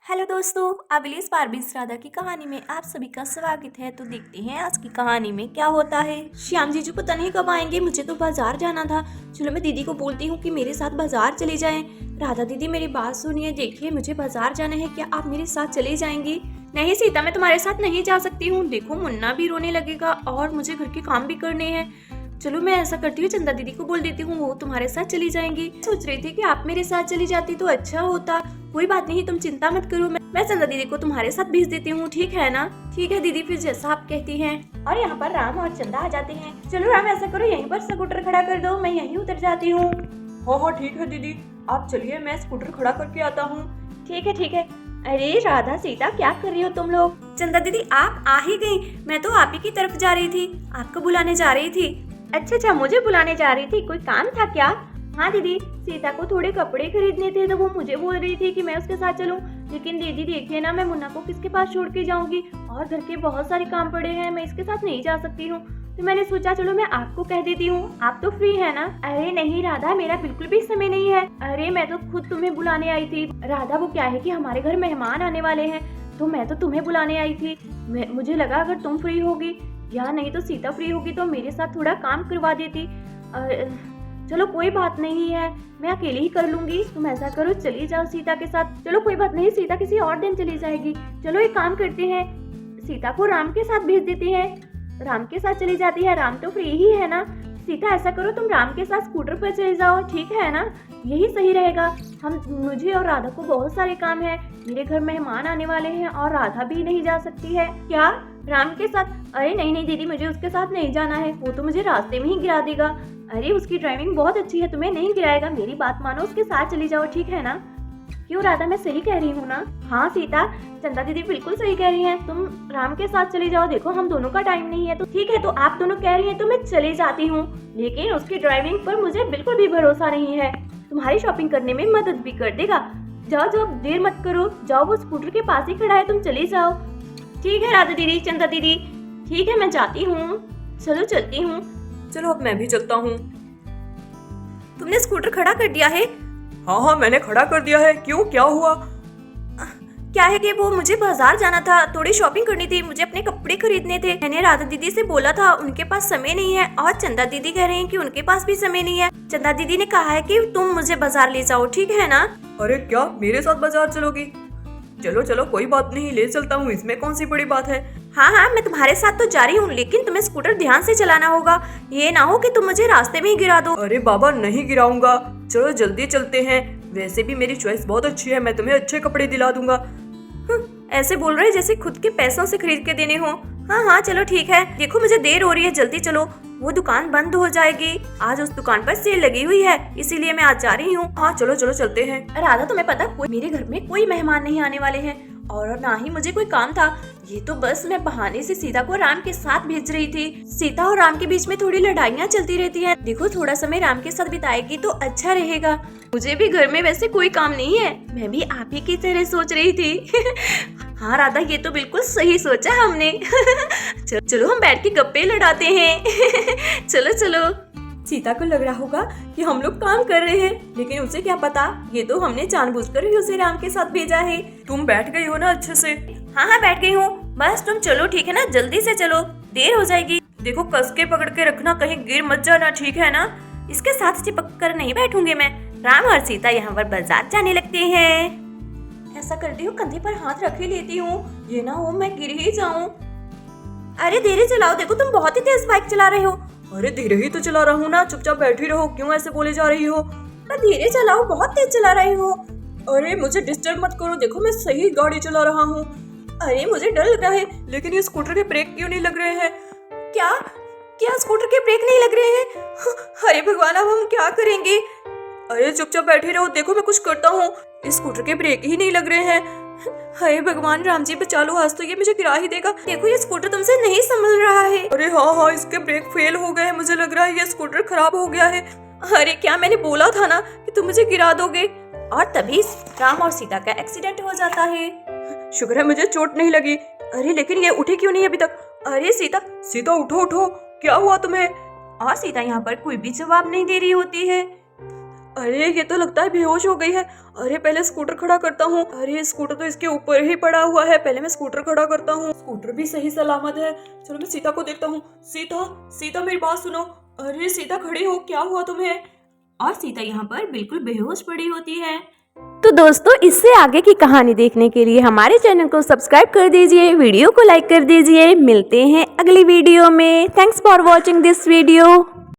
Hello दोस्तों, अभिलेष पारबीस राधा की कहानी में आप सभी का स्वागत है। तो देखते हैं आज की कहानी में क्या होता है। श्याम जीजू पता नहीं कब आएंगे, मुझे तो बाजार जाना था। चलो मैं दीदी को बोलती हूँ कि मेरे साथ बाजार चली जाएं। राधा दीदी मेरी बात सुनिए, देखिए मुझे बाजार जाना है, क्या आप मेरे साथ चली जाएंगी? नहीं सीता, मैं तुम्हारे साथ नहीं जा सकती हूँ। देखो मुन्ना भी रोने लगेगा और मुझे घर के काम भी करने हैं। चलो मैं ऐसा करती हूँ, चंदा दीदी को बोल देती हूँ, वो तुम्हारे साथ चली जाएंगी। सोच रही थी कि आप मेरे साथ चली जाती तो अच्छा होता। कोई बात नहीं, तुम चिंता मत करो, मैं चंदा दीदी को तुम्हारे साथ भेज देती हूँ, ठीक है ना? ठीक है दीदी, फिर जैसा आप कहती हैं। और यहाँ पर राम और चंदा आ जाते हैं। चलो राम ऐसा करो, यहीं पर स्कूटर खड़ा कर दो, मैं यहीं उतर जाती हूँ। हाँ ठीक है दीदी, आप चलिए, मैं स्कूटर खड़ा करके आता हूँ। ठीक है ठीक है। अरे राधा सीता क्या कर रही हो तुम लोग? चंदा दीदी आप आ ही गई, मैं तो आप ही की तरफ जा रही थी, आपको बुलाने जा रही थी। अच्छा, मुझे बुलाने जा रही थी, कोई काम था क्या? हाँ दीदी, सीता को थोड़े कपड़े खरीदने थे तो वो मुझे बोल रही थी कि मैं उसके साथ चलूं। लेकिन दीदी देखिए ना, मैं मुन्ना को किसके पास छोड़ के जाऊंगी, और घर के बहुत सारे काम पड़े हैं, मैं इसके साथ नहीं जा सकती हूँ। तो मैंने सोचा चलो मैं आपको कह देती हूँ, आप तो फ्री है ना? अरे नहीं राधा, मेरा बिल्कुल भी समय नहीं है। अरे मैं तो खुद तुम्हें बुलाने आई थी। राधा वो क्या है कि हमारे घर मेहमान आने वाले हैं, तो मैं तो तुम्हें बुलाने आई थी। मुझे लगा अगर तुम फ्री होगी या नहीं तो सीता फ्री होगी तो मेरे साथ थोड़ा काम करवा देती। चलो कोई बात नहीं है, मैं अकेले ही कर लूंगी। तुम ऐसा करो, चली जाओ सीता के साथ। चलो कोई बात नहीं, सीता किसी और दिन चली जाएगी। चलो एक काम करते हैं, सीता को राम के साथ भेज देते हैं। राम के साथ चली जाती है, राम तो फ्री ही है ना। सीता ऐसा करो, तुम राम के साथ स्कूटर पर चले जाओ, ठीक है ना? यही सही रहेगा। मुझे और राधा को बहुत सारे काम है, मेरे घर मेहमान आने वाले हैं और राधा भी नहीं जा सकती है। क्या राम के साथ? अरे नहीं दीदी, मुझे उसके साथ नहीं जाना है, वो तो मुझे रास्ते में ही गिरा देगा। अरे उसकी ड्राइविंग बहुत अच्छी है, तुम्हें नहीं गिराएगा। मेरी बात मानो, उसके साथ चली जाओ, ठीक है ना? क्यों राधा, मैं सही कह रही हूँ ना? हाँ सीता, चंदा दीदी बिल्कुल सही कह रही हैं, तुम राम के साथ चली जाओ। देखो हम दोनों का टाइम नहीं है, तो ठीक है, तो आप दोनों कह रही हैं तो मैं चली जाती हूँ। लेकिन उसकी ड्राइविंग पर मुझे बिल्कुल भी भरोसा नहीं है। तुम्हारी शॉपिंग करने में मदद भी कर देगा। जाओ जाओ, देर मत करो, जाओ, वो स्कूटर के पास ही खड़ा है, तुम चली जाओ। ठीक है राधा दीदी, चंदा दीदी, ठीक है मैं जाती हूँ। चलो चलती हूँ। चलो अब मैं भी चलता हूँ। तुमने स्कूटर खड़ा कर दिया है? हाँ मैंने खड़ा कर दिया है। क्यों, क्या हुआ? क्या है कि वो मुझे बाजार जाना था, थोड़ी शॉपिंग करनी थी, मुझे अपने कपड़े खरीदने थे। मैंने राधा दीदी से बोला था, उनके पास समय नहीं है, और चंदा दीदी कह रही हैं कि उनके पास भी समय नहीं है। चंदा दीदी ने कहा है कि तुम मुझे बाजार ले जाओ, ठीक है ना? अरे क्या मेरे साथ बाजार चलोगी? चलो चलो कोई बात नहीं, ले चलता हूँ, इसमें कौन सी बड़ी बात है। हाँ मैं तुम्हारे साथ तो जा रही हूँ, लेकिन तुम्हें स्कूटर ध्यान से चलाना होगा, ये ना हो कि तुम मुझे रास्ते में ही गिरा दो। अरे बाबा नहीं गिराऊंगा, चलो जल्दी चलते हैं। वैसे भी मेरी चॉइस बहुत अच्छी है, मैं तुम्हें अच्छे कपड़े दिला दूंगा। ऐसे बोल रहे जैसे खुद के पैसों से खरीद के देने हो। हाँ चलो ठीक है, देखो मुझे देर हो रही है, जल्दी चलो, वो दुकान बंद हो जाएगी। आज उस दुकान पर सेल लगी हुई है, इसीलिए मैं आज जा रही हूँ। हाँ चलो चलो चलते हैं। राधा तुम्हें पता, कोई मेरे घर में कोई मेहमान नहीं आने वाले हैं, और ना ही मुझे कोई काम था। ये तो बस मैं बहाने से सीता को राम के साथ भेज रही थी। सीता और राम के बीच में थोड़ी लड़ाइयाँ चलती रहती हैं। देखो थोड़ा समय राम के साथ बिताएगी तो अच्छा रहेगा। मुझे भी घर में वैसे कोई काम नहीं है, मैं भी आप ही की तरह सोच रही थी। हाँ राधा, ये तो बिल्कुल सही सोचा हमने। चलो हम बैठ के गप्पे लड़ाते हैं। चलो चलो। सीता को लग रहा होगा कि हम लोग काम कर रहे हैं, लेकिन उसे क्या पता, ये तो हमने जानबूझकर ही उसे राम के साथ भेजा है। तुम बैठ गई हो ना अच्छे से? हाँ बैठ गई हूँ, बस तुम चलो ठीक है ना, जल्दी से चलो, देर हो जाएगी। देखो कस के पकड़ के रखना, कहीं गिर मत जाना, ठीक है ना? इसके साथ चिपक कर नहीं बैठूंगी मैं। राम और सीता यहाँ पर बाजार जाने लगते हैं। ऐसा करती हूँ, कंधे पर हाथ रख ही लेती हूँ, ये ना हो मैं गिर ही जाऊँ। अरे धीरे चलाओ, देखो तुम बहुत ही तेज बाइक चला रहे हो। अरे धीरे ही तो चला रहा हूँ ना, चुपचाप बैठी रहो, क्यों ऐसे बोले जा रही हो? धीरे चलाओ, बहुत तेज चला रही हो। अरे मुझे डिस्टर्ब मत करो, देखो मैं सही गाड़ी चला रहा हूँ। अरे मुझे डर लग रहा है। लेकिन ये स्कूटर के ब्रेक क्यों नहीं लग रहे हैं? क्या क्या स्कूटर के ब्रेक नहीं लग रहे हैं? अरे भगवान, अब हम क्या करेंगे? अरे चुपचाप बैठी रहो, देखो मैं कुछ करता हूँ, इस स्कूटर के ब्रेक ही नहीं लग रहे हैं। अरे भगवान, राम जी बचा लो, आज तो ये मुझे गिरा ही देगा। देखो ये स्कूटर तुमसे नहीं संभल रहा है। अरे हाँ इसके ब्रेक फेल हो गए हैं, मुझे लग रहा है ये स्कूटर खराब हो गया है। अरे क्या मैंने बोला था ना कि तुम मुझे गिरा दोगे। और तभी राम और सीता का एक्सीडेंट हो जाता है। शुक्र है मुझे चोट नहीं लगी। अरे लेकिन ये उठे क्यों नहीं अभी तक? अरे सीता, सीता उठो उठो, क्या हुआ तुम्हें? और सीता यहाँ पर कोई भी जवाब नहीं दे रही होती है। अरे ये तो लगता है बेहोश हो गई है। अरे पहले स्कूटर खड़ा करता हूँ। अरे स्कूटर तो इसके ऊपर ही पड़ा हुआ है, पहले मैं स्कूटर खड़ा करता हूँ। स्कूटर भी सही सलामत है। चलो मैं सीता को देखता हूँ। सीता, सीता मेरी बात सुनो। अरे सीता खड़ी हो, क्या हुआ तुम्हें? और सीता यहाँ पर बिल्कुल बेहोश पड़ी होती है। तो दोस्तों, इससे आगे की कहानी देखने के लिए हमारे चैनल को सब्सक्राइब कर दीजिए, वीडियो को लाइक कर दीजिए। मिलते हैं अगली वीडियो में। Thanks for watching this video.